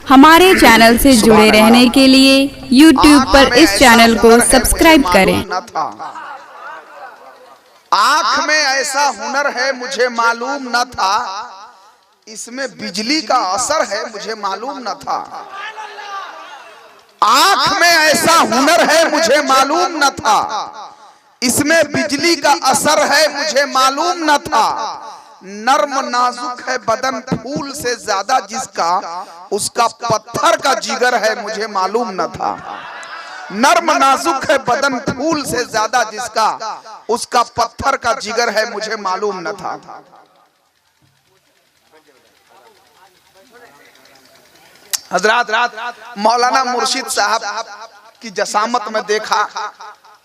हमारे चैनल से जुड़े रहने के लिए YouTube पर इस चैनल को सब्सक्राइब करें। आँख में ऐसा हुनर है मुझे मालूम न था, इसमें बिजली का असर है मुझे मालूम न था। आँख में ऐसा हुनर है मुझे मालूम न था, इसमें बिजली का असर है मुझे मालूम न था। नर्म नाजुक है बदन फूल से ज्यादा जिसका, उसका पत्थर का जिगर है मुझे मालूम न था। नर्म नाजुक है बदन फूल से ज्यादा जिसका, उसका पत्थर का जिगर है मुझे मालूम न था। हजरात, मौलाना मुर्शिद साहब की जसामत में देखा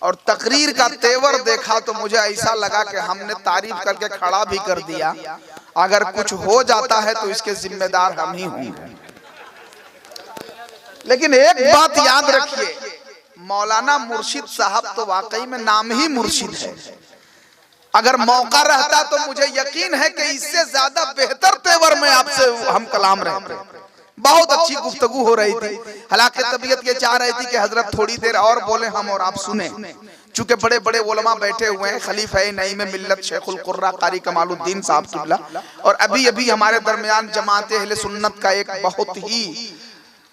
और तकरीर का तेवर देखा तो मुझे ऐसा लगा कि हमने तारीफ करके खड़ा भी कर दिया। अगर कुछ हो जाता है तो इसके जिम्मेदार हम ही होंगे। लेकिन एक बात याद रखिए, मौलाना मुर्शिद साहब तो वाकई में नाम ही मुर्शिद है। अगर मौका रहता तो मुझे यकीन है कि इससे ज्यादा बेहतर तेवर में आपसे हम कलाम रहते। बहुत अच्छी गुफ्तगू हो रही थी। हालांकि तबीयत ये चाह रही थी कि हजरत थोड़ी देर और बोले हम और आप सुने। चूंकि बड़े बड़े उलमा बैठे हुए हैं, खलीफा नईम मिल्लत शेखुल कुर्रा कारी कमालुद्दीन साहब किबला, और अभी अभी हमारे दरमियान जमात अहले सुन्नत का एक बहुत ही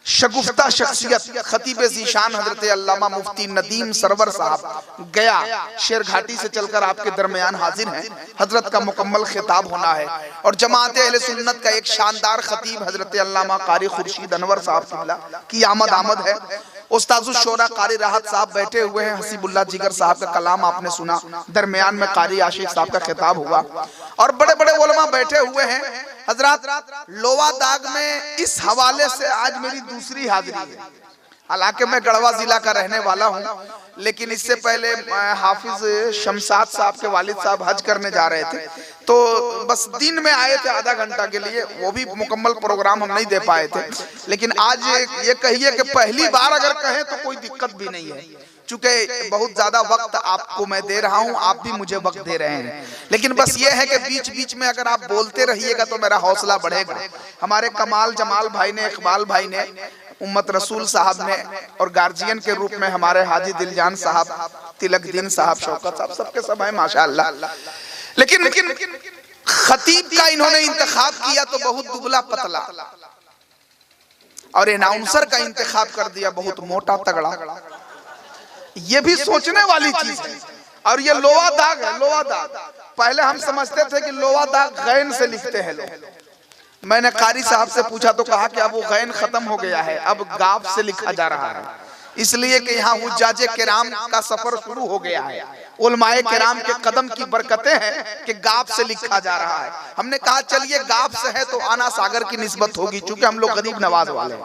शगुफ्ता शख्सियत खतीब ज़ीशान हजरत अल्लामा मुफ्ती नदीम सरवर साहब गया शेर घाटी से चलकर आपके दरमियान हाजिर हैं। हजरत का मुकम्मल खिताब होना है और जमात अहले सुन्नत का एक शानदार खतीब हजरत अल्लामा कारी खुर्शीद अनवर साहब की आमद है। उस्ताजुल शोरा कारी राहत साहब बैठे हुए हैं। हसीबुल्लाह जिगर साहब का कलाम आपने सुना, दरमियान में कारी आशिक साहब का खिताब हुआ और बड़े बड़े उलमा बैठे हुए हैं। हजरात, लोवा दाग में इस हवाले से आज मेरी दूसरी हाजिरी है। हालांकि मैं गढ़वा जिला का रहने वाला हूं, लेकिन इससे पहले हाफिज शमशाद साहब के वालिद साहब हज करने जा रहे थे, तो बस दिन में आए थे आधा घंटा के लिए, वो भी मुकम्मल प्रोग्राम हम नहीं दे पाए थे। लेकिन आज ये कहिए कि पहली बार अगर कहें तो कोई दिक्कत भी नहीं है, चूंकि बहुत ज्यादा वक्त आपको मैं दे रहा हूं, आप भी मुझे वक्त दे रहे हैं। लेकिन बस ये है कि बीच बीच में अगर आप बोलते रहिएगा तो मेरा हौसला बढ़ेगा। हमारे कमाल जमाल भाई ने, इकबाल भाई ने, उम्मत रसूल साहब ने और गार्जियन के रूप में हमारे हाजी दिलजान साहब, तिलकदीन साहब, शौकत साहब, सबके सब है माशाअल्लाह। लेकिन खतीब का इन्होंने इंतखाब किया तो बहुत दुबला पतला, और अनाउंसर का इंतखाब कर दिया बहुत मोटा तगड़ा। ये भी सोचने वाली चीज है। और ये लोवा दाग है, लोवा दाग। पहले हम समझते थे कि लोवा दाग गैन से लिखते हैं लोग। मैंने कारी साहब से पूछा तो कहा कि अब वो गैन खत्म हो गया है, अब गाफ से लिखा जा रहा है, इसलिए कि यहाँ हुज्जाजे किराम का सफर शुरू हो गया है। उलमाए किराम के कदम की बरकतें हैं कि गाफ से लिखा जा रहा है। हमने कहा चलिए गाफ से है तो आना सागर की निस्बत होगी, चूंकि हम लोग गरीब नवाज वाले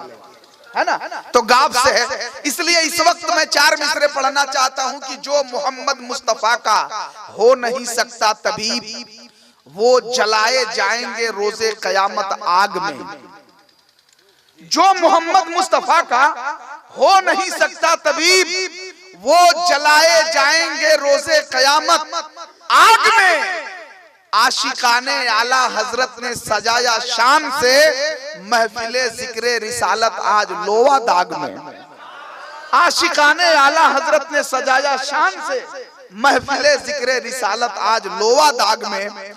है ना, तो गाफ से है। इसलिए इस वक्त मैं 4 मिसरे पढ़ना चाहता हूं कि जो मोहम्मद मुस्तफा का हो नहीं सकता तबीब, वो जलाए जाएंगे रोजे कयामत आग में। जो मोहम्मद मुस्तफा का हो नहीं सकता तबीब, वो जलाए जाएंगे रोजे कयामत आग में। आशिकाने आला हजरत ने सजाया शान से महफिले जिक्रे रिसालत आज लोवा दाग में। आशिकाने आला हजरत ने सजाया शान से महफिले जिक्रे रिसालत आज लोवा दाग में।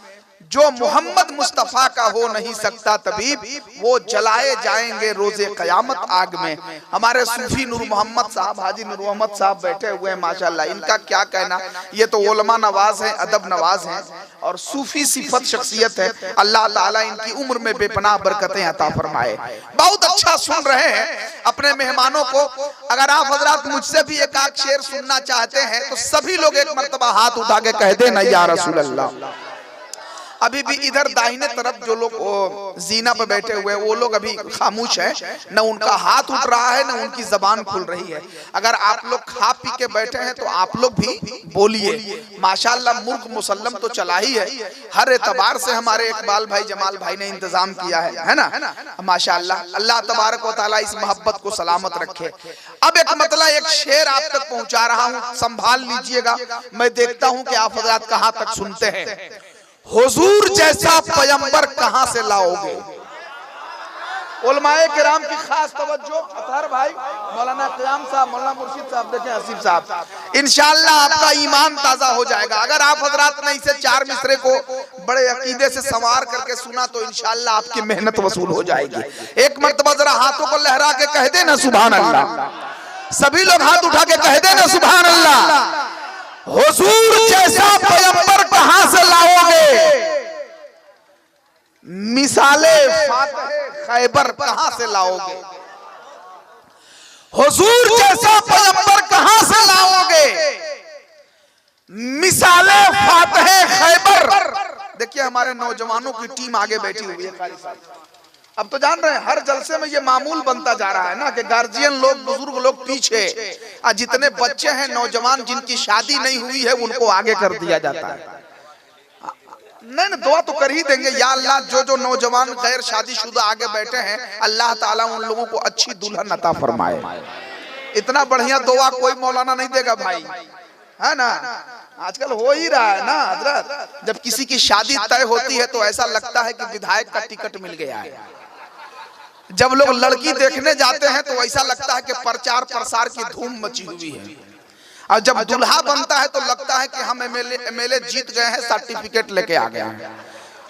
जो मोहम्मद मुस्तफा का हो नहीं सकता तबीब, वो जलाए जाएंगे रोजे कयामत आग में। हमारे सूफी नूर मोहम्मद साहब, हाजी नूर मोहम्मद साहब बैठे हुए हैं माशाल्लाह। इनका क्या कहना, ये तो उलमा नवाज हैं, अदब नवाज हैं और सूफी सिफत शख्सियत है। अल्लाह ताला इनकी उम्र में बेपनाह बरकतें अता फरमाए। बहुत अच्छा सुन रहे हैं अपने मेहमानों को। अगर आप हजरात मुझसे भी एक आध शेर सुनना चाहते हैं तो सभी लोग एक मर्तबा हाथ उठा के कह देना या रसूल अल्लाह। अभी भी इधर दाहिने तरफ जो लोग जीना पे बैठे हुए हैं वो लोग अभी खामोश हैं, न उनका हाथ उठ रहा है न उनकी जबान खुल रही है। अगर आप लोग खा पी के बैठे हैं तो आप लोग भी बोलिए। माशाल्लाह मुल्क मुसल्लम तो चला ही है, हर एतबार से हमारे इकबाल भाई जमाल भाई ने इंतजाम किया है ना माशाल्लाह। अल्लाह तबारक व तआला इस मोहब्बत को सलामत रखे। अब एक मतलब एक शेर आप तक पहुंचा रहा हूं, संभाल लीजिएगा। मैं देखता हूं कि आप हजरात कहां तक सुनते हैं। हुजूर जैसा पैगंबर कहां से लाओगे, उलमाए किराम की खास तवज्जो। अतहर भाई, मौलाना क़याम साहब, मौलाना मुर्शिद साहब, देखें हसीब साहब, इंशाअल्लाह आपका ईमान ताजा हो जाएगा। अगर आप हजरात ने इसे 4 मिसरे को बड़े अकीदे से संवार करके सुना तो इंशाअल्लाह आपकी मेहनत वसूल हो जाएगी। एक मर्तबा जरा हाथों को लहरा के कह देना सुभान अल्लाह। सभी लोग हाथ उठा के कह देना सुभान अल्लाह। हुजूर जैसा पैगंबर कहां से लाओगे, मिसाले फातह खैबर कहां से लाओगे, हुजूर जैसा पैगंबर कहां से लाओगे, मिसाले फातह खैबर। देखिए हमारे नौजवानों की टीम आगे बैठी हुई है कारी साहब। अब तो जान रहे हैं हर जलसे में ये मामूल बनता जा रहा है ना कि गार्जियन लोग, बुजुर्ग लोग पीछे, और जितने बच्चे हैं नौजवान जिनकी शादी नहीं हुई है उनको आगे कर दिया जाता है। नहीं दुआ तो कर ही देंगे, या अल्लाह जो जो नौजवान गैर शादीशुदा आगे बैठे हैं अल्लाह ताला उन लोगों को अच्छी दुल्हन अता फरमाए। इतना बढ़िया दुआ कोई मौलाना नहीं देगा भाई, है ना। आजकल हो ही रहा है ना हजरत, जब किसी की शादी तय होती है तो ऐसा लगता है कि विधायक का टिकट मिल गया है। जब लोग लड़की देखने जाते हैं तो ऐसा लगता है कि प्रचार प्रसार की धूम मची हुई है, और जब दुल्हा बनता है तो लगता है कि हम एमएलए जीत गए हैं, सर्टिफिकेट लेके आ गए हैं।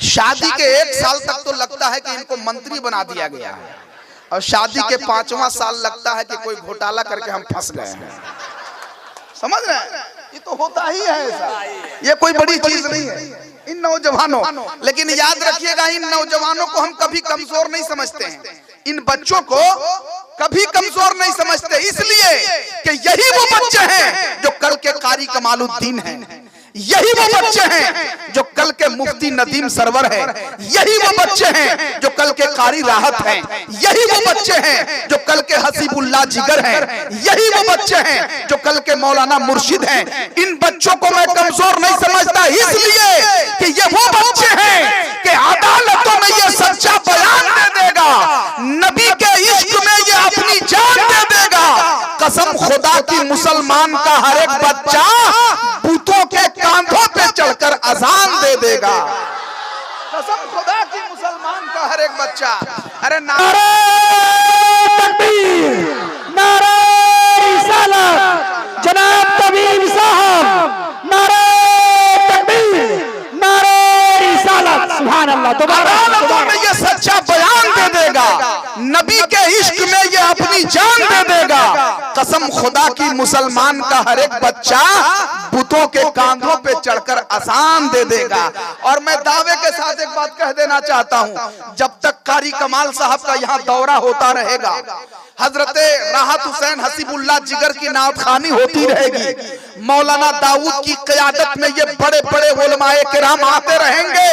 शादी के 1 साल तक तो लगता है कि इनको मंत्री बना दिया गया है, और शादी के 5वां साल लगता है कि कोई घोटाला करके हम फंस गए हैं। समझ रहे हैं, ये तो होता ही है ऐसा, ये कोई बड़ी चीज नहीं है इन नौजवानों। लेकिन याद रखिएगा इन नौजवानों को हम कभी कमजोर नहीं समझते हैं, इन बच्चों को कभी कमजोर नहीं समझते, इसलिए कि यही वो बच्चे हैं जो कल के कारी कमालुद्दीन हैं, यही वो बच्चे हैं जो कल के मुफ्ती नदीम सरवर हैं, यही वो बच्चे हैं जो कल के कारी राहत हैं, यही वो बच्चे हैं जो कल के हसीबुल्लाह जिगर हैं, यही वो बच्चे हैं जो कल के मौलाना मुर्शिद हैं। इन बच्चों को मैं कमजोर नहीं समझता, इसलिए कि ये वो बच्चे हैं कि अदालतों में ये सच्चा बयान दे देगा, नबी के इश्क में ये अपनी जान दे देगा। कसम खुदा की मुसलमान का हर एक बच्चा बूतों के कांधों पे चढ़कर अजान दे देगा। कसम खुदा की मुसलमान का हर एक बच्चा। अरे नारे तकबीर, नारे रिसालत, जनाब तबीब साहब, नारे तकबीर, नारे रिसालत, सुभान अल्लाह। अदालतों में ये सच्चा बयान दे देगा, नबी के इश्क में ये अपनी जान दे देगा। कसम खुदा की मुसलमान का हर एक बच्चा बुतों के कांधों पे चढ़कर अजान दे देगा। और मैं दावे के साथ एक बात कह देना चाहता हूं, जब तक कारी कमाल साहब का यहाँ दौरा होता रहेगा, हजरते राहत हुसैन हसीबुल्लाह जिगर की नात खानी होती रहेगी, मौलाना दाऊद की क़यादत में ये बड़े बड़े उलमाए किराम आते रहेंगे,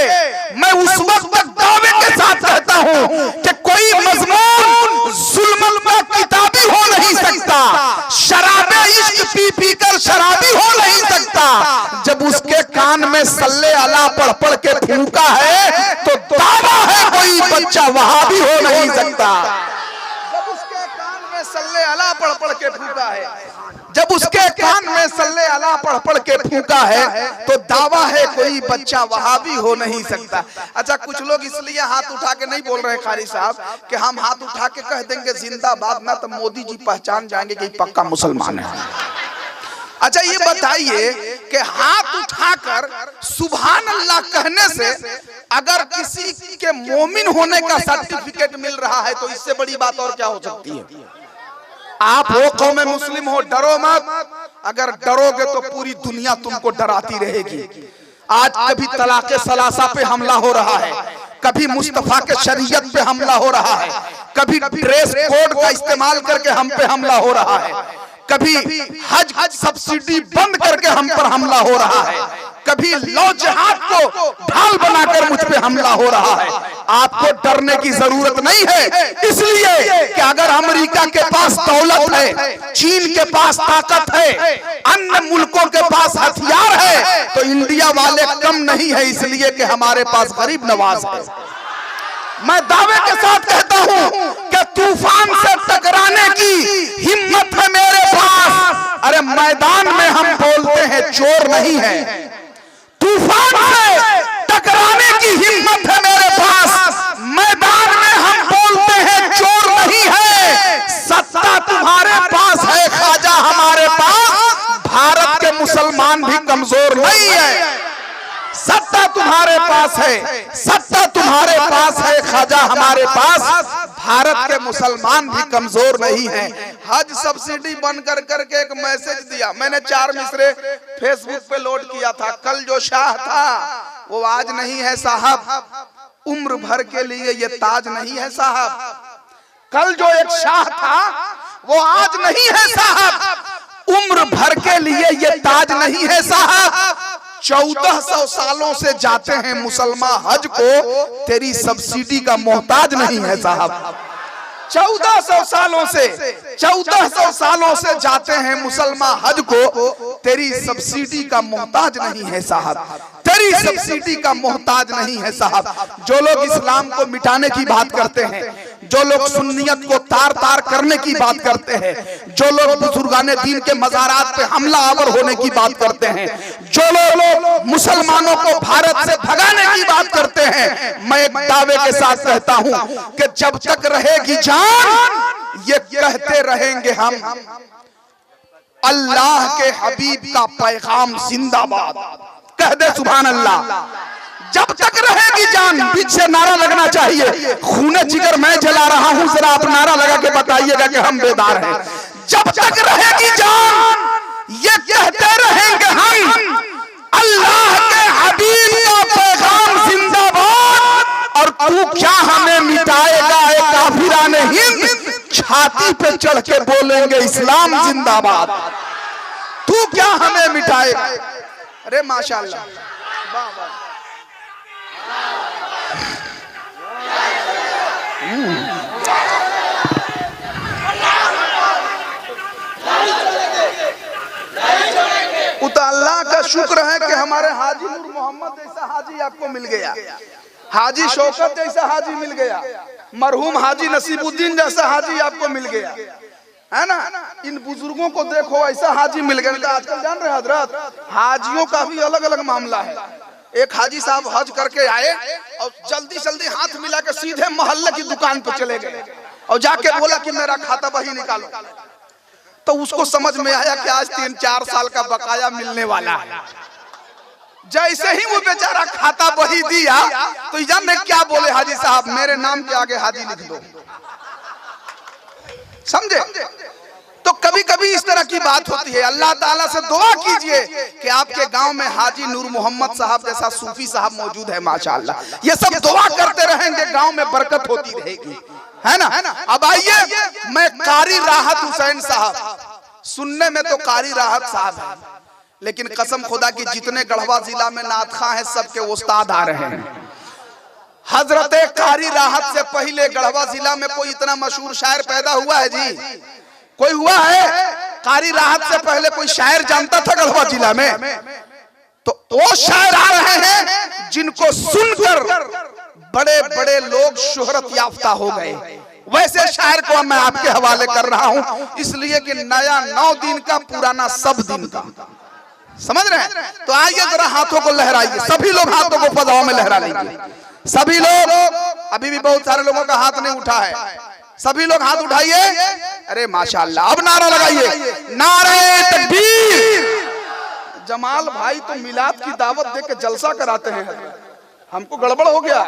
मैं उस वक्त तक दावे के साथ कहता हूं कि कोई मजमून जुल्म का किताबी हो नहीं सकता, शराबे इश्क पी पी कर शराबी हो नहीं सकता। जब उसके कान में सल्ले अला पढ़ पढ़ के फूंका है तो दावा है कोई बच्चा वहाबी हो नहीं सकता। जब उसके कान में सल्ले अला पढ़ पढ़ के फूंका है, जब उसके कान में सल्ले अला पढ़ पढ़ के फूंका है तो दावा है कोई बच्चा वहाबी हो नहीं सकता। अच्छा कुछ लोग इसलिए हाथ उठा के नहीं बोल रहे कारी साहब कि हम हाथ उठा के कह देंगे जिंदाबाद ना तो मोदी जी पहचान जाएंगे कि पक्का मुसलमान है। अच्छा ये बताइए कि हाथ उठाकर सुभान अल्लाह कहने से अगर किसी के मोमिन होने का सर्टिफिकेट मिल रहा है तो इससे बड़ी बात और क्या हो सकती है। आप हो कौम मुस्लिम हो, डरो मत, अगर डरोगे तो पूरी दुनिया तुमको डराती रहेगी। आज कभी तलाक़े सलासा पे हमला हो रहा है, कभी मुस्तफा के शरीयत पे हमला हो रहा है, कभी ड्रेस कोड का इस्तेमाल करके हम पे हमला हो रहा है, कभी हज सब्सिडी बंद करके हम पर हमला हो रहा है, कभी लौ जिहाद को ढाल बनाकर मुझ पे हमला हो रहा है। आपको डरने की जरूरत नहीं है, इसलिए कि अगर अमेरिका के पास दौलत है, चीन के पास ताकत है, अन्य मुल्कों के पास हथियार है, तो इंडिया वाले कम नहीं है, इसलिए कि हमारे पास गरीब नवाज है। मैं दावे के साथ कहता हूं कि तूफान से टकराने की हिम्मत है मेरे पास। अरे मैदान में हम बोलते हैं चोर नहीं है, तूफान से टकराने की हिम्मत है मेरे पास। मैदान में हम बोलते हैं कमजोर नहीं है। सत्ता तुम्हारे पास है, सत्ता तुम्हारे पास है, ख्वाजा हमारे पास। भारत के मुसलमान भी कमजोर नहीं हैं। हज सब्सिडी बंद कर करके एक मैसेज दिया, मैंने 4 मिसरे फेसबुक पे लोड किया था। कल जो शाह था वो आज नहीं है साहब, उम्र भर के लिए ये ताज नहीं है साहब। कल जो एक शाह था वो आज नहीं है साहब, उम्र भर के लिए ये ताज नहीं है साहब। 1400 सालों से जाते हैं मुसलमान हज को, तेरी सब्सिडी का मोहताज नहीं है साहब। 1400 सालों से 1400 सालों से जाते हैं मुसलमान हज को, तेरी सब्सिडी का मोहताज नहीं है साहब, तेरी सब्सिडी का मोहताज नहीं है साहब। जो लोग इस्लाम को मिटाने की बात करते हैं, जो लोग सुन्नियत को तार तार करने की बात करते हैं, जो लोग बुजुर्गाने दीन के मज़ारात पे हमला आवर होने की बात करते हैं, जो लोग मुसलमानों को भारत से भगाने की बात करते हैं, मैं एक दावे के साथ कहता हूं कि जब तक रहेगी जान ये कहते रहेंगे हम, अल्लाह के हबीब का पैगाम जिंदाबाद। कह दे सुभान अल्लाह। जब तक रहेगी जान, पीछे नारा लगना चाहिए, खूने जिगर मैं जला रहा हूं, जरा आप नारा लगा के बताइएगा कि हम बेदार हैं। जब तक रहेगी जान ये कहते रहेंगे हम, अल्लाह के हबीब का पैगाम जिंदाबाद। और तू क्या हमें मिटाएगा ए काफिराने हिंद, छाती पे चढ़ के बोलेंगे इस्लाम जिंदाबाद। तू क्या हमें मिटाएगा। अरे माशाअल्लाह, वाह वाह। तो अल्लाह का शुक्र है कि हमारे हाजी नूर मोहम्मद जैसा हाजी आपको मिल गया, हाजी शौकत जैसा हाजी मिल गया, मरहूम हाजी नसीबुद्दीन जैसा हाजी आपको मिल गया, है ना। इन बुजुर्गों को देखो, ऐसा हाजी मिल गया। आजकल जान रहे हजरत, हाजियों का भी अलग अलग मामला है। एक हाजी साहब हज करके आए और जल्दी जल्दी हाथ मिला के सीधे मोहल्ले की दुकान पे चले गए और जाके बोला कि मेरा खाता बही निकालो। तो उसको समझ में आया कि आज 3-4 साल का बकाया मिलने वाला है। जैसे ही वो बेचारा खाता बही दिया तो जान क्या बोले हाजी साहब, मेरे नाम के आगे हाजी लिख दो। समझे। तो कभी कभी इस तरह की बात होती है। अल्लाह ताला से दुआ कीजिए कि आपके गांव में हाजी नूर मोहम्मद साहब जैसा सूफी साहब मौजूद है माशाअल्लाह। ये सब दुआ करते रहेंगे, गांव में बरकत होती रहेगी, है ना। अब आइए, मैं कारी राहत हुसैन साहब, सुनने में तो कारी राहत साहब है, लेकिन कसम खुदा की जितने गढ़वा जिला में नातखा है सबके उस्ताद आ रहे हैं। हजरत कारी राहत से पहले गढ़वा जिला में कोई इतना मशहूर शायर पैदा हुआ है जी? कोई हुआ है? कारी राहत से पहले कोई शायर जानता था गढ़वा जिला में? तो वो शायर आ रहे हैं जिनको सुनकर बड़े बड़े लोग शोहरत याफ्ता हो गए। वैसे शायर को मैं आपके हवाले कर रहा हूं, इसलिए कि नया 9 दिन का, पुराना सब दिन का। समझ रहे हैं? तो आइए जरा हाथों को लहराइए, सभी लोग हाथों को फजाओं में लहरा लीजिए। सभी लोग, अभी भी बहुत सारे लोगों का हाथ नहीं उठा है, सभी लोग हाथ उठाइए। अरे माशाअल्लाह, अब नारा लगाइए, नारे तकबीर। जमाल भाई तो मिलाद की दावत दे के जलसा कराते हैं, हमको गड़बड़ हो गया।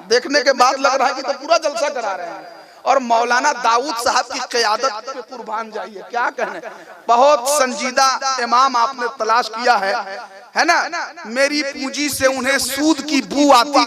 देखने के बाद लग रहा है कि तो पूरा जलसा करा रहे हैं। और मौलाना दाऊद साहब की क़यादत पे कुर्बान जाइए, क्या कहने। बहुत संजीदा इमाम आपने तलाश किया है ना। मेरी पूंजी से उन्हें सूद की बू आती